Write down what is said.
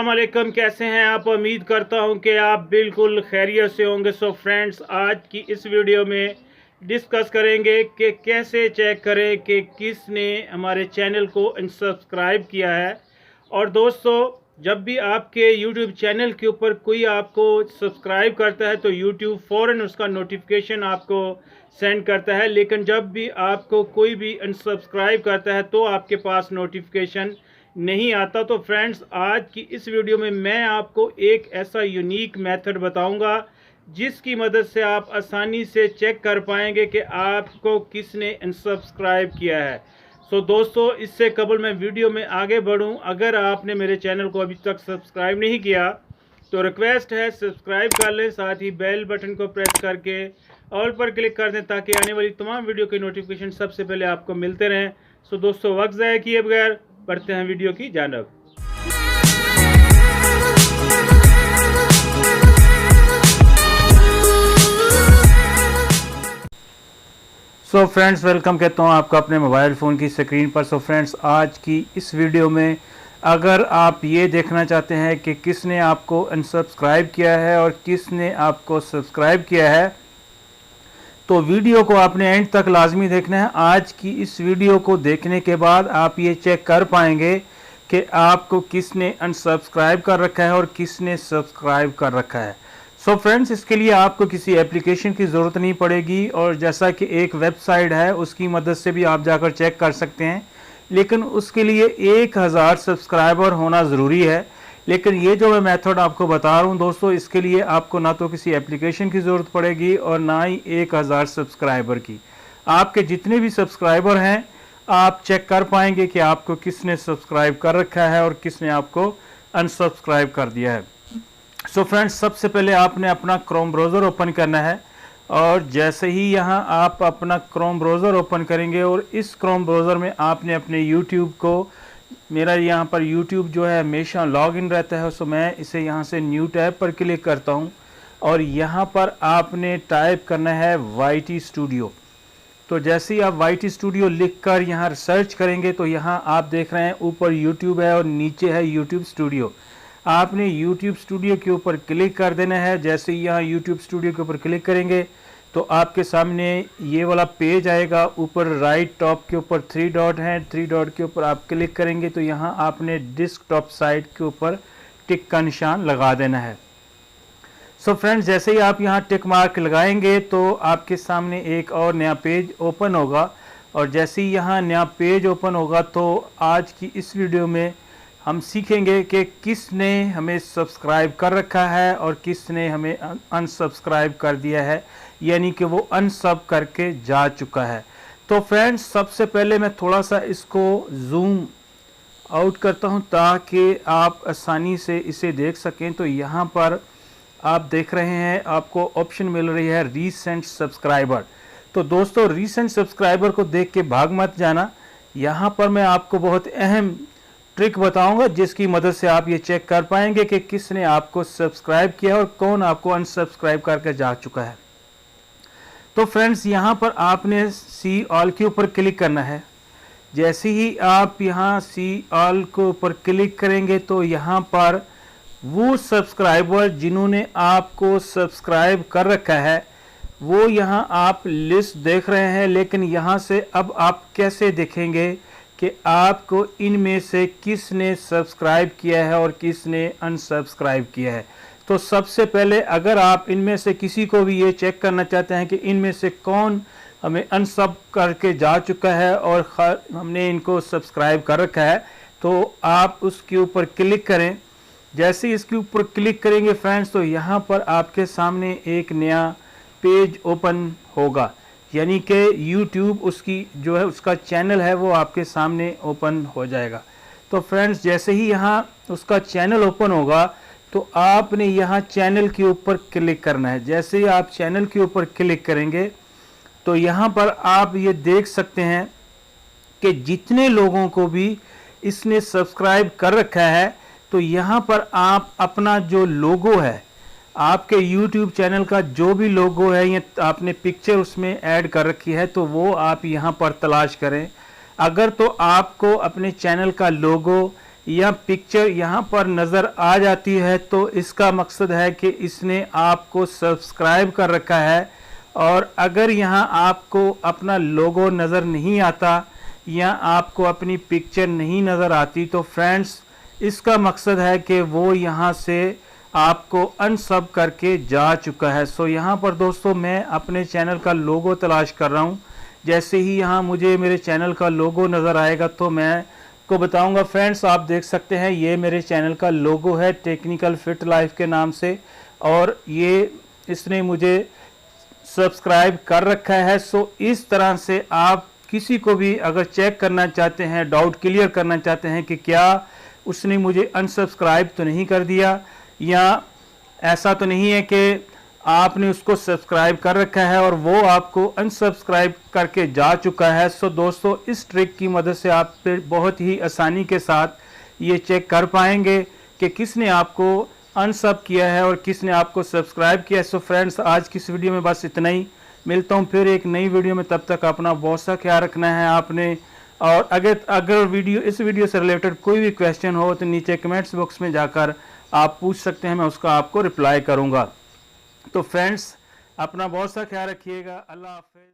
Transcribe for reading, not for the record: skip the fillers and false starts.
अस्सलाम वालेकुम, कैसे हैं आप। उम्मीद करता हूं कि आप बिल्कुल खैरियत से होंगे। सो फ्रेंड्स, आज की इस वीडियो में डिस्कस करेंगे कि कैसे चेक करें कि किसने हमारे चैनल को अनसब्सक्राइब किया है। और दोस्तों, जब भी आपके YouTube चैनल के ऊपर कोई आपको सब्सक्राइब करता है तो YouTube फ़ौरन उसका नोटिफिकेशन आपको सेंड करता है, लेकिन जब भी आपको कोई भी अनसब्सक्राइब करता है तो आपके पास नोटिफिकेशन नहीं आता। तो फ्रेंड्स, आज की इस वीडियो में मैं आपको एक ऐसा यूनिक मेथड बताऊंगा जिसकी मदद से आप आसानी से चेक कर पाएंगे कि आपको किसने अनसब्सक्राइब किया है। सो दोस्तों, इससे कबल मैं वीडियो में आगे बढ़ूं, अगर आपने मेरे चैनल को अभी तक सब्सक्राइब नहीं किया तो रिक्वेस्ट है सब्सक्राइब कर लें, साथ ही बेल बटन को प्रेस करके ऑल पर क्लिक कर दें ताकि आने वाली तमाम वीडियो के नोटिफिकेशन सबसे पहले आपको मिलते रहें। सो दोस्तों, वक्त ज़ाया किए बगैर बढ़ते हैं वीडियो की जानिब। सो फ्रेंड्स, वेलकम कहता हूँ आपका अपने मोबाइल फ़ोन की स्क्रीन पर। सो फ्रेंड्स, आज की इस वीडियो में अगर आप ये देखना चाहते हैं कि किसने आपको अनसब्सक्राइब किया है और किसने आपको सब्सक्राइब किया है, तो वीडियो को आपने एंड तक लाजमी देखना है। आज की इस वीडियो को देखने के बाद आप ये चेक कर पाएंगे कि आपको किसने अनसब्सक्राइब कर रखा है और किसने सब्सक्राइब कर रखा है। सो फ्रेंड्स, इसके लिए आपको किसी एप्लीकेशन की ज़रूरत नहीं पड़ेगी, और जैसा कि एक वेबसाइट है उसकी मदद से भी आप जाकर चेक कर सकते हैं, लेकिन उसके लिए 1000 सब्सक्राइबर होना ज़रूरी है। लेकिन ये जो मैं मेथड आपको बता रहा हूँ दोस्तों, इसके लिए आपको ना तो किसी एप्लीकेशन की ज़रूरत पड़ेगी और ना ही 1000 सब्सक्राइबर की। आपके जितने भी सब्सक्राइबर हैं आप चेक कर पाएंगे कि आपको किसने सब्सक्राइब कर रखा है और किसने आपको अनसब्सक्राइब कर दिया है। सो फ्रेंड्स, सबसे पहले आपने अपना क्रोम ब्राउज़र ओपन करना है, और जैसे ही यहाँ आप अपना क्रोम ब्राउज़र ओपन करेंगे और इस क्रोम ब्राउज़र में आपने अपने यूट्यूब को, मेरा यहाँ पर यूट्यूब जो है हमेशा लॉगिन रहता है, सो मैं इसे यहाँ से न्यू टैब पर क्लिक करता हूँ और यहाँ पर आपने टाइप करना है YT स्टूडियो। तो जैसे ही आप YT स्टूडियो लिख कर यहाँ सर्च करेंगे तो यहाँ आप देख रहे हैं ऊपर यूट्यूब है और नीचे है यूट्यूब स्टूडियो। आपने यूट्यूब स्टूडियो के ऊपर क्लिक कर देना है। जैसे ही यहाँ यूट्यूब स्टूडियो के ऊपर क्लिक करेंगे तो आपके सामने ये वाला पेज आएगा। ऊपर राइट टॉप के ऊपर 3 डॉट हैं, 3 डॉट के ऊपर आप क्लिक करेंगे तो यहाँ आपने डेस्कटॉप साइट के ऊपर टिक का निशान लगा देना है। सो फ्रेंड्स, जैसे ही आप यहाँ टिक मार्क लगाएंगे तो आपके सामने एक और नया पेज ओपन होगा, और जैसे ही यहाँ नया पेज ओपन होगा तो आज की इस वीडियो में हम सीखेंगे कि किसने हमें सब्सक्राइब कर रखा है और किसने हमें अनसब्सक्राइब कर दिया है, यानी कि वो अनसब करके जा चुका है। तो फ्रेंड्स, सबसे पहले मैं थोड़ा सा इसको जूम आउट करता हूं ताकि आप आसानी से इसे देख सकें। तो यहाँ पर आप देख रहे हैं आपको ऑप्शन मिल रही है रीसेंट सब्सक्राइबर। तो दोस्तों, रीसेंट सब्सक्राइबर को देख के भाग मत जाना। यहाँ पर मैं आपको बहुत अहम ट्रिक बताऊंगा जिसकी मदद से आप ये चेक कर पाएंगे कि किसने आपको सब्सक्राइब किया और कौन आपको अनसब्सक्राइब करके जा चुका है। तो फ्रेंड्स, यहाँ पर आपने सी ऑल के ऊपर क्लिक करना है। जैसे ही आप यहाँ सी ऑल के ऊपर क्लिक करेंगे तो यहाँ पर वो सब्सक्राइबर जिन्होंने आपको सब्सक्राइब कर रखा है वो यहाँ आप लिस्ट देख रहे हैं। लेकिन यहाँ से अब आप कैसे देखेंगे कि आपको इनमें से किसने सब्सक्राइब किया है और किसने अनसब्सक्राइब किया है। तो सबसे पहले अगर आप इनमें से किसी को भी ये चेक करना चाहते हैं कि इनमें से कौन हमें अनसब करके जा चुका है और हमने इनको सब्सक्राइब कर रखा है, तो आप उसके ऊपर क्लिक करें। जैसे इसके ऊपर क्लिक करेंगे फ्रेंड्स तो यहाँ पर आपके सामने एक नया पेज ओपन होगा, यानी कि YouTube उसकी जो है उसका चैनल है वो आपके सामने ओपन हो जाएगा। तो फ्रेंड्स, जैसे ही यहाँ उसका चैनल ओपन होगा तो आपने यहाँ चैनल के ऊपर क्लिक करना है। जैसे ही आप चैनल के ऊपर क्लिक करेंगे तो यहाँ पर आप ये देख सकते हैं कि जितने लोगों को भी इसने सब्सक्राइब कर रखा है, तो यहाँ पर आप अपना जो लोगो है, आपके YouTube चैनल का जो भी लोगो है या आपने पिक्चर उसमें ऐड कर रखी है, तो वो आप यहाँ पर तलाश करें। अगर तो आपको अपने चैनल का लोगो या पिक्चर यहाँ पर नज़र आ जाती है तो इसका मकसद है कि इसने आपको सब्सक्राइब कर रखा है। और अगर यहाँ आपको अपना लोगो नज़र नहीं आता या आपको अपनी पिक्चर नहीं नज़र आती तो फ्रेंड्स इसका मकसद है कि वो यहाँ से आपको अनसब करके जा चुका है। सो यहाँ पर दोस्तों मैं अपने चैनल का लोगो तलाश कर रहा हूँ। जैसे ही यहाँ मुझे मेरे चैनल का लोगो नज़र आएगा तो मैं को बताऊंगा। फ्रेंड्स आप देख सकते हैं ये मेरे चैनल का लोगो है टेक्निकल फिट लाइफ के नाम से, और ये इसने मुझे सब्सक्राइब कर रखा है। सो इस तरह से आप किसी को भी अगर चेक करना चाहते हैं, डाउट क्लियर करना चाहते हैं कि क्या उसने मुझे अनसब्सक्राइब तो नहीं कर दिया या ऐसा तो नहीं है कि आपने उसको सब्सक्राइब कर रखा है और वो आपको अनसब्सक्राइब करके जा चुका है। सो दोस्तों इस ट्रिक की मदद से आप बहुत ही आसानी के साथ ये चेक कर पाएंगे कि किसने आपको अनसब किया है और किसने आपको सब्सक्राइब किया है। सो फ्रेंड्स आज की इस वीडियो में बस इतना ही। मिलता हूँ फिर एक नई वीडियो में, तब तक अपना बहुत सा ख्याल रखना है आपने। और अगर इस वीडियो से रिलेटेड कोई भी क्वेश्चन हो तो नीचे कमेंट्स बॉक्स में जाकर आप पूछ सकते हैं, मैं उसका आपको रिप्लाई करूँगा। तो फ्रेंड्स अपना बहुत सा ख्याल रखिएगा। अल्लाह हाफ़िज़।